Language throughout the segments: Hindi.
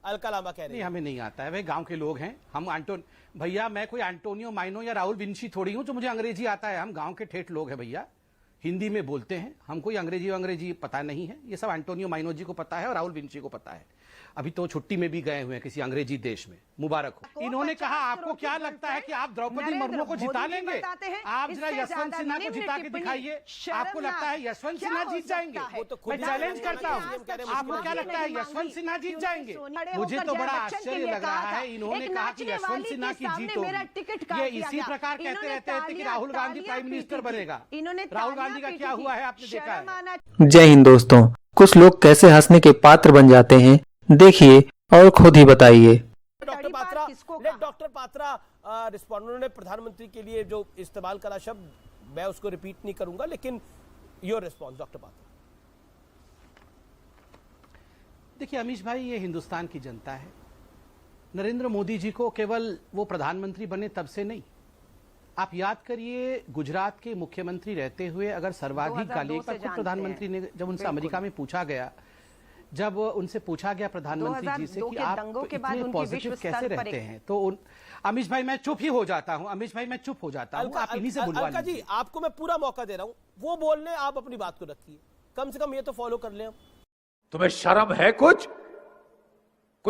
अलका लांबा कह रही नहीं, है। हमें नहीं आता है, वे गांव के लोग हैं हम। भैया मैं कोई एंटोनियो माइनो या राहुल विंची थोड़ी हूं जो मुझे अंग्रेजी आता है। हम गांव के ठेठ लोग हैं भैया, हिंदी में बोलते हैं। हम कोई अंग्रेजी पता नहीं है। ये सब एंटोनियो माइनो जी को पता है और राहुल विंची को पता है। अभी तो छुट्टी में भी गए हुए हैं किसी अंग्रेजी देश में, मुबारक हो। इन्होंने कहा आपको क्या लगता है कि आप द्रौपदी मुर्मू को जिता लेंगे? आप जरा यशवंत सिन्हा को जिता के दिखाइए। आपको लगता है यशवंत सिन्हा जीत जाएंगे? मैं चैलेंज करता हूँ, आपको क्या लगता है यशवंत सिन्हा जीत जाएंगे? मुझे तो बड़ा आश्चर्य लग रहा है। इन्होंने कहा कि यशवंत सिन्हा की जीत होगी। ये इसी प्रकार कहते रहते हैं कि राहुल गांधी प्राइम मिनिस्टर बनेगा। राहुल गांधी का क्या हुआ है आपने देखा है? जय हिंद दोस्तों, कुछ लोग कैसे हंसने के पात्र बन जाते हैं देखिए और खुद ही बताइए। डॉक्टर पात्रा रिस्पॉन्ड, उन्होंने प्रधानमंत्री के लिए जो इस्तेमाल करा शब्द, मैं उसको रिपीट नहीं करूंगा, लेकिन योर रिस्पॉन्स डॉक्टर पात्रा। देखिए अमीश भाई, ये हिंदुस्तान की जनता है। नरेंद्र मोदी जी को केवल वो प्रधानमंत्री बने तब से नहीं, आप याद करिए गुजरात के मुख्यमंत्री रहते हुए अगर सर्वाधिक गाली, खुद प्रधानमंत्री ने जब उनसे अमेरिका में पूछा गया, जब उनसे पूछा गया प्रधानमंत्री जी से कि आप इतने पॉजिटिव कैसे रहते हैं, तो अमीश भाई मैं चुप ही हो जाता हूं। अमीश भाई मैं चुप हो जाता हूं, आप इन्हीं से बुलवा लीजिए। जी आपको मैं पूरा मौका दे रहा हूं, वो बोलने, आप अपनी बात को रखिए, कम से कम ये तो फॉलो कर लें। तुम्हें शर्म है? कुछ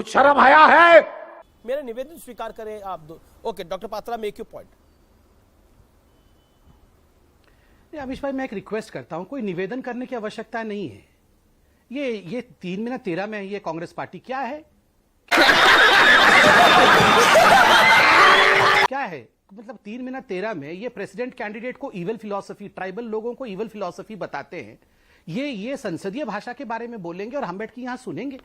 शर्म आया है? मेरा निवेदन स्वीकार करें आप दो। Okay doctor Patra, make your point. Amish भाई मैं एक रिक्वेस्ट करता हूं, कोई निवेदन करने की आवश्यकता नहीं है। ये 3 मिनट 13 में ये कांग्रेस पार्टी क्या है? क्या है मतलब 3 मिनट 13 में ये प्रेसिडेंट कैंडिडेट को इविल फिलॉसफी, ट्राइबल लोगों को इविल फिलॉसफी बताते हैं। ये संसदीय भाषा के बारे में बोलेंगे और हम बैठ के यहां सुनेंगे।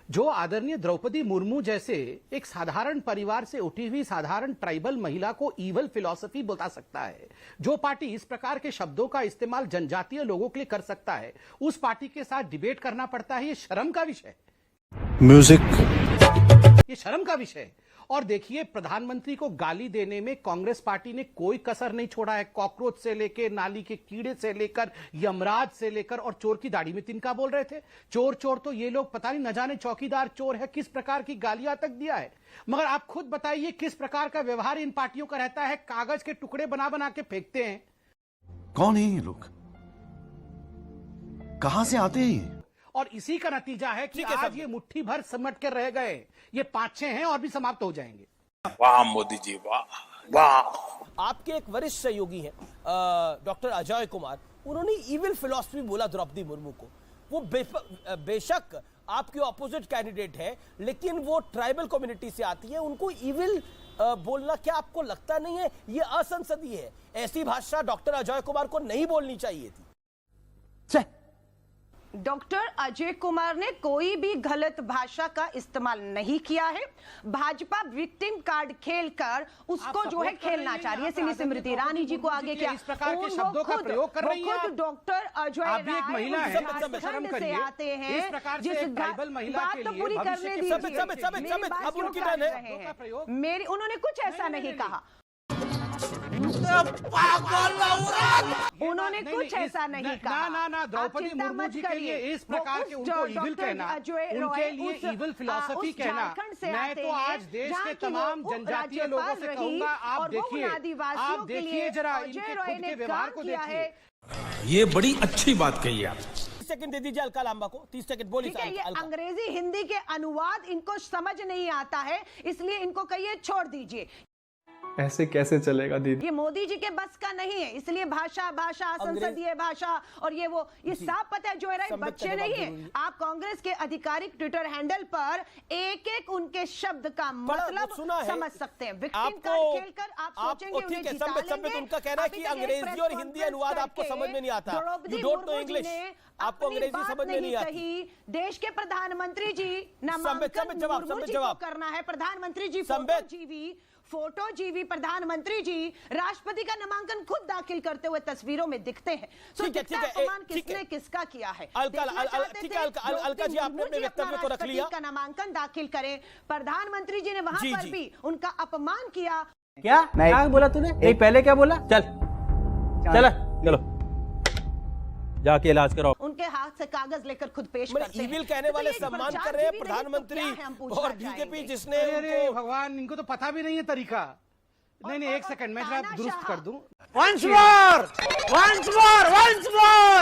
जो आदरणीय द्रौपदी मुर्मू जैसे एक साधारण परिवार से उठी हुई साधारण ट्राइबल महिला को इविल फिलॉसफी बता सकता है, जो पार्टी इस प्रकार के शब्दों का इस्तेमाल जनजातीय लोगों के लिए कर सकता है, उस पार्टी के साथ डिबेट करना पड़ता है। ये शर्म का विषय है। म्यूजिक, ये शर्म का विषय है। और देखिए प्रधानमंत्री को गाली देने में कांग्रेस पार्टी ने कोई कसर नहीं छोड़ा है। कॉकरोच से लेकर, नाली के कीड़े से लेकर, यमराज से लेकर, और चोर की दाढ़ी में तिनका बोल रहे थे। चोर चोर तो ये लोग पता नहीं, न जाने चौकीदार चोर है, किस प्रकार की गालियां तक दिया है। मगर आप खुद बताइए किस प्रकार का व्यवहार इन पार्टियों का रहता है। कागज के टुकड़े बना बना के फेंकते हैं। कौन है ये लोग? कहां से आते हैं? और इसी का नतीजा है कि आज ये मुट्ठी भर समट के रह गए। ये 5-6 हैं और भी समाप्त हो जाएंगे। वाह मोदी जी, वाह वाह। आपके एक वरिष्ठ सहयोगी हैं डॉक्टर अजय कुमार, उन्होंने इविल फिलॉसफी बोला द्रौपदी मुर्मू को। वो बेशक आपके ऑपोजिट कैंडिडेट है, लेकिन वो ट्राइबल कम्युनिटी से आती है, उनको इविल बोलना क्या आपको लगता नहीं है ये असंसदीय है? ऐसी भाषा डॉक्टर अजय कुमार को नहीं बोलनी चाहिए थी। डॉक्टर अजय कुमार ने कोई भी गलत भाषा का इस्तेमाल नहीं किया है। भाजपा विक्टिम कार्ड खेलकर उसको जो है खेलना चाह रही है। इसलिए स्मृति ईरानी जी को आगे किया, इस प्रकार के शब्दों का प्रयोग कर रही हैं। डॉक्टर अजय आप भी एक महिला हैं, झारखंड से आते हैं। इस प्रकार से ट्राइबल महिला के लिए पूरी करने दीजिए, मेरी उन्होंने कुछ ऐसा नहीं कहा। उन्होंने कुछ ऐसा नहीं कहा। ना द्रौपदी मुर्मू जी के लिए इस प्रकार के उनको इविल कहना, उनके लिए इविल फिलॉसफी कहना, मैं तो आज देश के तमाम जनजातीय लोगों से कहूंगा, आप देखिए जरा इनके खुद के व्यवहार को देखिए। ये बड़ी अच्छी बात कही आप। 30 सेकंड दे दीजिए अलका लांबा को, 30 सेकंड बोलिए। ये अंग्रेजी हिंदी के अनुवाद इनको समझ नहीं आता है, इसलिए इनको कहिए छोड़ दीजिए। ऐसे कैसे चलेगा दीदी? ये मोदी जी के बस का नहीं है, इसलिए भाषा संसदीय भाषा और ये साफ पता है। जो बच्चे नहीं है, आप कांग्रेस के आधिकारिक ट्विटर हैंडल पर एक एक उनके शब्द का मतलब समझ सकते हैं। विक्टिम कार्ड खेलकर आप सोचेंगे उन्हें जिता लेंगे। उनका कहना है कि अंग्रेजी और हिंदी अनुवाद आपको समझ में नहीं आता, यू डोंट नो इंग्लिश, आपको अंग्रेजी समझ में नहीं आती। देश के प्रधानमंत्री जी नामांकन मुर्मू जी को करना है। प्रधानमंत्री जी फोटो जीवी प्रधानमंत्री जी राष्ट्रपति का नामांकन खुद दाखिल करते हुए तस्वीरों में दिखते हैं। तो अपमान किसने किसका किया है? अलका जी आपने अपने वक्तव्य को रख लिया। का नामांकन दाखिल करें, प्रधानमंत्री जी ने वहां पर भी उनका अपमान किया। क्या क्या बोला तूने? पहले क्या बोला? चलो जाके इलाज कराओ। उनके हाथ से कागज लेकर खुद पेश करते हैं। ईविल कहने तो वाले ये एक सम्मान प्रचार कर रहे हैं भी नहीं, प्रधानमंत्री तो क्या है, हम पूछना और बीजेपी चाहेंगे। जिसने अरे उनको भगवान, इनको तो पता भी नहीं है तरीका। नहीं एक सेकंड, मैं जरा दुरुस्त कर दूं। वंस मोर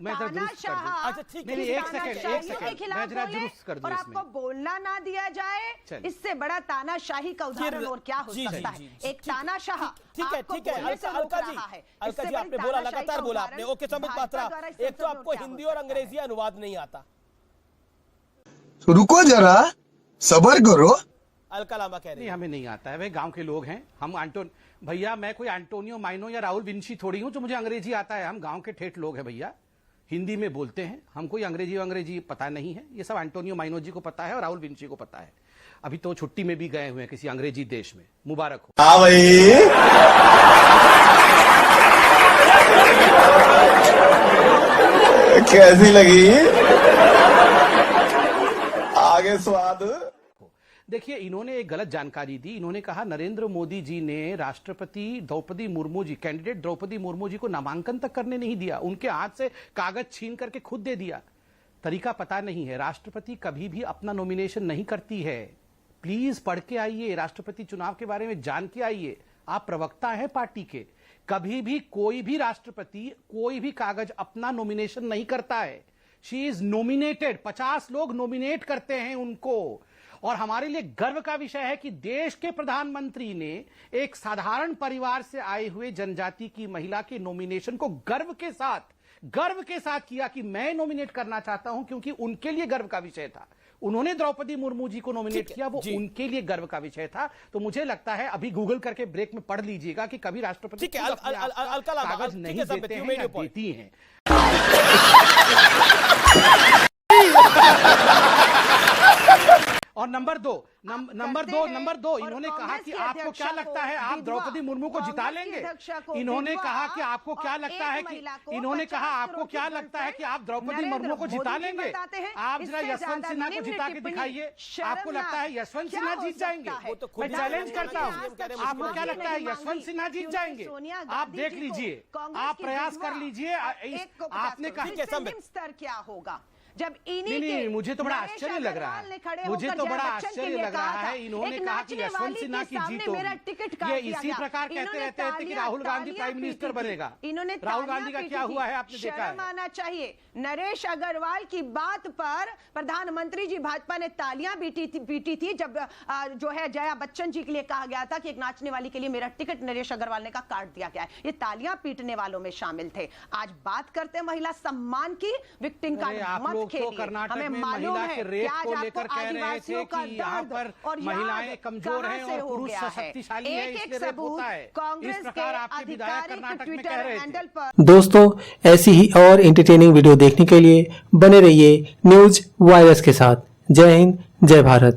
मैं जरा दुरुस्त कर दूं। अच्छा ठीक है, नहीं, एक सेकंड, मैं जरा दुरुस्त कर दूं और आपको इसमें। बोलना ना दिया जाए, चलिए। इससे बड़ा तानाशाही का उदाहरण और क्या हो जी, जी, सकता जी, है। जी, एक तानाशाह ठीक है आपको ठीक है बोलने से रोक अलका जी, रहा है। अलका इससे जी आपने बड़ी बोला, तानाशाही लगातार का बोला आपने। उदाहरण ओके संबित भाजपा पात्रा, द्वारा इस एक तो संसद में आपको क्या हो हिंदी और सकता है। अंग्रेजी अनुवाद नहीं आता। रुको जरा, सबर करो। अलका लामा कह रही नहीं, है हमें नहीं आता है। वे गांव के लोग हैं। हम भैया मैं कोई एंटोनियो माइनो या राहुल विंची थोड़ी हूं जो मुझे अंग्रेजी आता है। हम गांव के ठेठ लोग हैं भैया, हिंदी में बोलते हैं। हम कोई अंग्रेजी पता नहीं है। ये सब एंटोनियो माइनो जी को पता है और राहुल विंची को पता है। अभी तो छुट्टी में भी गए हुए हैं किसी अंग्रेजी देश में। मुबारक हो। हाँ भाई, कैसी लगी आगे स्वाद? देखिए, इन्होंने एक गलत जानकारी दी। इन्होंने कहा नरेंद्र मोदी जी ने राष्ट्रपति द्रौपदी मुर्मू जी, कैंडिडेट द्रौपदी मुर्मू जी को नामांकन तक करने नहीं दिया। उनके हाथ से कागज छीन करके खुद दे दिया। तरीका पता नहीं है। राष्ट्रपति कभी भी अपना नॉमिनेशन नहीं करती है। प्लीज पढ़ के आइए, राष्ट्रपति चुनाव के बारे में जान के आइए। आप प्रवक्ता हैं पार्टी के। कभी भी कोई भी राष्ट्रपति कोई भी कागज अपना नॉमिनेशन नहीं करता है। She is nominated. 50 लोग नॉमिनेट करते हैं उनको। और हमारे लिए गर्व का विषय है कि देश के प्रधानमंत्री ने एक साधारण परिवार से आए हुए जनजाति की महिला के नॉमिनेशन को गर्व के साथ किया कि मैं नॉमिनेट करना चाहता हूं, क्योंकि उनके लिए गर्व का विषय था। उन्होंने द्रौपदी मुर्मू जी को नॉमिनेट किया, वो उनके लिए गर्व का विषय था। तो मुझे लगता है अभी गूगल करके ब्रेक में पढ़ लीजिएगा कि कभी राष्ट्रपति ठीक है, कागज नहीं देते हैं या देती हैं। और नंबर दो, इन्होंने कहा कि आपको क्या लगता है आप द्रौपदी मुर्मू को जिता लेंगे? इन्होंने कहा कि आपको क्या लगता है कि आप द्रौपदी मुर्मू को जिता लेंगे? आप जरा यशवंत सिन्हा को जिता के दिखाइए। आपको लगता है यशवंत सिन्हा जीत जाएंगे? मैं चैलेंज करता हूं। आपको क्या लगता है यशवंत सिन्हा जीत जाएंगे? आप देख लीजिए, आप प्रयास कर लीजिए। आपने कहा स्तर क्या होगा जब नहीं, मुझे तो बड़ा आश्चर्य लग रहा है। मुझे तो बड़ा आश्चर्य लग रहा है। इन्होंने कहा कि यशवंत सिन्हा की जीत होगी। ये इसी प्रकार कहते रहते हैं कि राहुल गांधी प्राइम मिनिस्टर बनेगा। राहुल गांधी का क्या हुआ है आपने देखा है? आना चाहिए। नरेश अग्रवाल की बात पर प्रधानमंत्री जी भाजपा ने तालियां पीटी थी जब जो है जया बच्चन जी के लिए कहा गया था कि एक नाचने वाली के लिए मेरा टिकट नरेश अग्रवाल ने काट दिया गया है। ये तालियां पीटने वालों में शामिल थे। आज बात करते हैं महिला सम्मान की। विक्टिम का मत तो कर्नाटक में महिला के रेप को लेकर कह रहे थे कि यहाँ पर महिलाएं कमजोर हैं और पुरुष शक्तिशाली है, इसलिए रेप होता है। इस प्रकार आपके विधायक कर्नाटक में कह रहे थे। दोस्तों, ऐसी ही और एंटरटेनिंग वीडियो देखने के लिए बने रहिए न्यूज वायरस के साथ। जय हिंद, जय भारत।